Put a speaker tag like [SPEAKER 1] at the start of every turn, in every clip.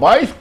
[SPEAKER 1] 22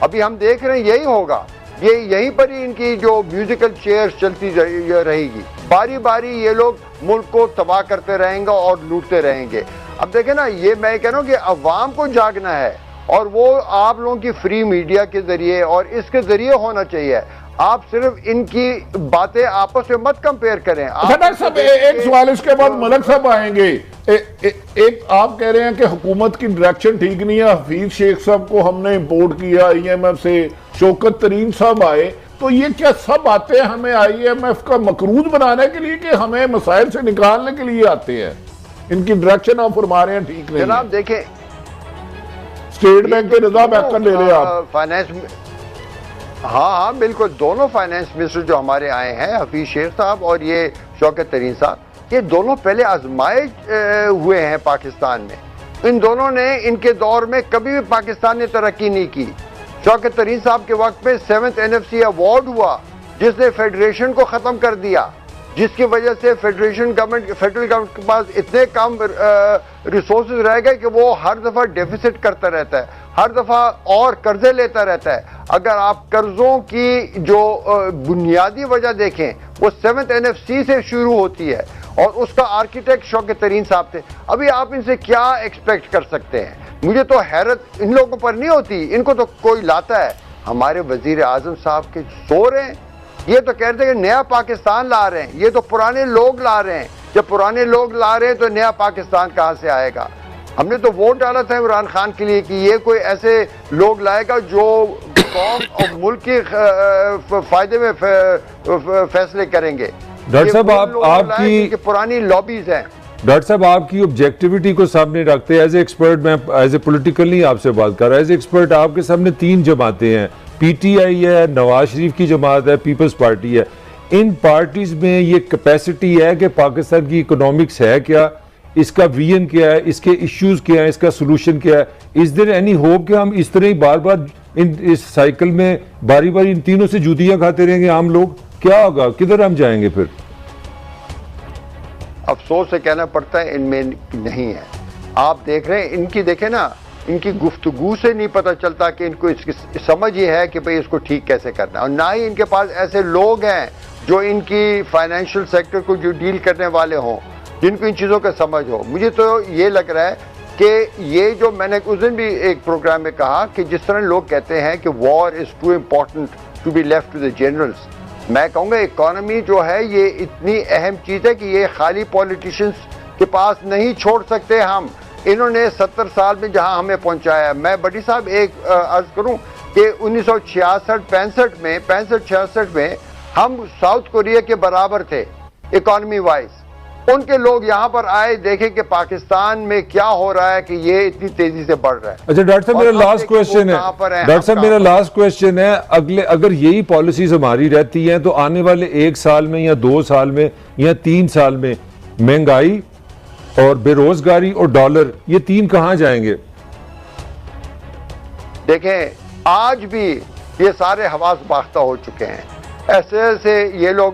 [SPEAKER 2] ابھی ہم دیکھ رہے ہیں یہی ہوگا، یہ یہیں پر ہی ان کی جو میوزیکل چیئر چلتی رہے گی، باری باری یہ لوگ ملک کو تباہ کرتے رہیں گے اور لوٹتے رہیں گے۔ اب دیکھیں نا، یہ میں کہہ رہا ہوں کہ عوام کو جاگنا ہے، اور وہ آپ لوگوں کی فری میڈیا کے ذریعے اور اس کے ذریعے ہونا چاہیے۔ آپ صرف ان کی باتیں آپس میں مت کمپیئر کریں۔
[SPEAKER 1] ڈاکٹر صاحب ایک سوال اس کے بعد ملک صاحب آئیں گے۔ ایک آپ کہہ رہے ہیں کہ حکومت کی ڈائریکشن ٹھیک نہیں ہے، حفیظ شیخ صاحب کو ہم نے امپورٹ کیا آئی ایم ایف سے، شوکت ترین صاحب آئے، تو یہ کیا سب آتے ہیں ہمیں آئی ایم ایف کا مقروض بنانے کے لیے کہ ہمیں مسائل سے نکالنے کے لیے آتے ہیں؟ ان کی ڈائریکشن آپ فرما رہے ہیں ٹھیک نہیں ہے۔
[SPEAKER 2] جناب دیکھیں،
[SPEAKER 1] اسٹیٹ بینک کے نظام ایکشن لے لیں آپ۔
[SPEAKER 2] فائنانس، ہاں بالکل، دونوں فائنانس منسٹر جو ہمارے آئے ہیں، حفیظ شیخ صاحب اور یہ شوکت ترین صاحب، یہ دونوں پہلے آزمائے ہوئے ہیں پاکستان میں۔ ان دونوں نے ان کے دور میں کبھی بھی پاکستان نے ترقی نہیں کی۔ شوکت ترین صاحب کے وقت میں 7th NFC ایوارڈ ہوا، جس نے فیڈریشن کو ختم کر دیا، جس کی وجہ سے فیڈرل گورنمنٹ کے پاس اتنے کم ریسورسز رہ گئے کہ وہ ہر دفعہ ڈیفیسٹ کرتا رہتا ہے، ہر دفعہ اور قرضے لیتا رہتا ہے۔ اگر آپ قرضوں کی جو بنیادی وجہ دیکھیں، وہ 7th NFC سے شروع ہوتی ہے، اور اس کا آرکیٹیکٹ شوکت ترین صاحب تھے۔ ابھی آپ ان سے کیا ایکسپیکٹ کر سکتے ہیں؟ مجھے تو حیرت ان لوگوں پر نہیں ہوتی، ان کو تو کوئی لاتا ہے۔ ہمارے وزیر اعظم صاحب کے سو رہے ہیں، یہ تو کہتے ہیں کہ نیا پاکستان لا رہے ہیں، یہ تو پرانے لوگ لا رہے ہیں۔ جب پرانے لوگ لا رہے ہیں تو نیا پاکستان کہاں سے آئے گا؟ ہم نے تو ووٹ ڈالا تھا عمران خان کے لیے کہ یہ کوئی ایسے لوگ لائے گا جو قوم اور ملک کے فائدے میں فیصلے کریں گے۔
[SPEAKER 3] ڈاکٹر صاحب آپ کی
[SPEAKER 2] پرانی لابیز ہیں۔
[SPEAKER 3] ڈاکٹر صاحب آپ کی آبجیکٹیوٹی کو سامنے رکھتے ہیں، ایز اے ایکسپرٹ، میں ایز اے پولیٹیکل نہیں آپ سے بات کر رہا، ایز اے ایکسپرٹ آپ کے سامنے 3 جماعتیں ہیں، پی ٹی آئی ہے، نواز شریف کی جماعت ہے، پیپلز پارٹی ہے۔ ان پارٹیز میں یہ کیپیسٹی ہے کہ پاکستان کی اکنامکس ہے کیا، اس کا ویژن کیا ہے، اس کے ایشوز کیا ہیں، اس کا سولوشن کیا ہے؟ از دیر اینی ہوپ کہ ہم اس طرح ہی بار بار اس سائیکل میں باری باری ان تینوں سے جوتیاں کھاتے رہیں گے عام لوگ؟ کیا ہوگا؟ کدھر ہم جائیں گے پھر؟
[SPEAKER 2] افسوس سے کہنا پڑتا ہے ان میں نہیں ہے۔ آپ دیکھ رہے ہیں ان کی، دیکھیں نا، ان کی گفتگو سے نہیں پتہ چلتا کہ ان کو اس کی سمجھ یہ ہے کہ بھئی اس کو ٹھیک کیسے کرنا ہے، اور نہ ہی ان کے پاس ایسے لوگ ہیں جو ان کی فائنینشیل سیکٹر کو جو ڈیل کرنے والے ہوں، جن کو ان چیزوں کا سمجھ ہو۔ مجھے تو یہ لگ رہا ہے کہ یہ جو میں نے اس دن بھی ایک پروگرام میں کہا کہ جس طرح لوگ کہتے ہیں کہ war is too important to be left to the generals, میں کہوں گا اکانومی جو ہے یہ اتنی اہم چیز ہے کہ یہ خالی پولیٹیشنز کے پاس نہیں چھوڑ سکتے ہم۔ انہوں نے 70 سال میں جہاں ہمیں پہنچایا ہے، میں بٹی صاحب ایک عرض کروں کہ 1966 میں ہم ساؤتھ کوریا کے برابر تھے اکانومی وائز۔ ان کے لوگ یہاں پر آئے، دیکھیں کہ پاکستان میں کیا ہو رہا ہے کہ یہ اتنی تیزی سے بڑھ رہا ہے۔
[SPEAKER 3] اچھا ڈاکٹر صاحب میرا لاسٹ کویسچن ہے، ڈاکٹر صاحب میرا لاسٹ کویسچن ہے، اگر یہی پالیسیز ہماری رہتی ہیں تو آنے والے 1 سال میں یا 2 سال میں یا 3 سال میں مہنگائی اور بے روزگاری اور ڈالر، یہ 3 کہاں جائیں گے؟
[SPEAKER 2] دیکھیں آج بھی یہ سارے حواس باختہ ہو چکے ہیں، ایسے ایسے یہ لوگ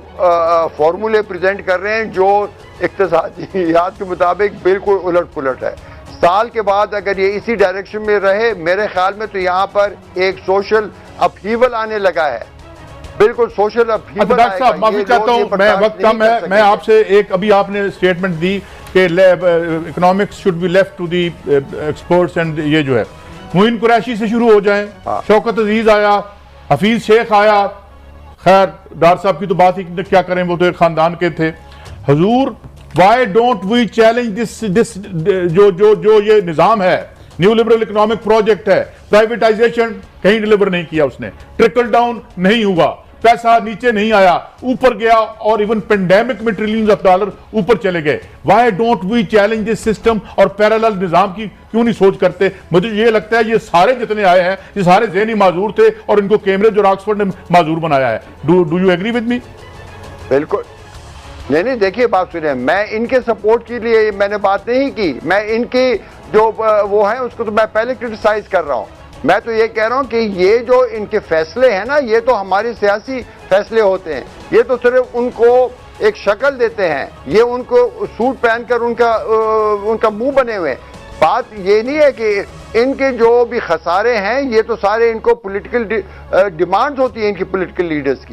[SPEAKER 2] فارمولے پریزنٹ کر رہے ہیں جو اقتصادیات کے مطابق بالکل الٹ پلٹ ہے۔ سال کے بعد اگر یہ اسی ڈائریکشن میں رہے، میرے خیال میں تو یہاں پر ایک سوشل اپہیول آنے لگا ہے، بالکل سوشل اپہیول۔
[SPEAKER 1] ڈاکٹر صاحب معافی چاہتا ہوں، میں وقت کم ہے، میں آپ سے ایک ابھی آپ نے اسٹیٹمنٹ دی کہ economics should be left to the experts, and یہ جو ہے معین قریشی سے شروع ہو جائیں، شوکت عزیز آیا، حفیظ شیخ آیا، خیر ڈاکٹر صاحب کی تو بات ہی کیا کریں، وہ تو ایک خاندان کے تھے۔ حضور why don't we challenge this جو یہ نظام ہے، نیو لبرل اکنامک پروجیکٹ ہے، پرائیویٹائزیشن کہیں ڈیلیور نہیں کیا اس نے، ٹرکل ڈاؤن نہیں ہوا، پیسہ نیچے نہیں آیا، اوپر گیا، اور ایون پینڈیمک میں ٹریلینز آف ڈالر اوپر چلے گئے۔ why don't we challenge this system اور پیرالل نظام کی کیوں نہیں سوچ کرتے؟ مجھے یہ لگتا ہے یہ سارے جتنے آئے ہیں یہ سارے ذہنی معذور تھے اور ان کو کیمبرج اور آکسفورڈ نے معذور بنایا ہے۔ do you agree with me؟
[SPEAKER 2] بالکل نہیں، دیکھیے بات سنیں، میں ان کے سپورٹ کے لیے میں نے بات نہیں کی، میں ان کی جو وہ ہیں اس کو تو میں پہلے کرٹیسائز کر رہا ہوں۔ میں تو یہ کہہ رہا ہوں کہ یہ جو ان کے فیصلے ہیں نا، یہ تو ہمارے سیاسی فیصلے ہوتے ہیں، یہ تو صرف ان کو ایک شکل دیتے ہیں، یہ ان کو سوٹ پہن کر ان کا منہ بنے ہوئے۔ بات یہ نہیں ہے کہ ان کے جو بھی خسارے ہیں یہ تو سارے ان کو پولیٹیکل ڈیمانڈز ہوتی ہیں ان کی پولیٹیکل لیڈرز کی.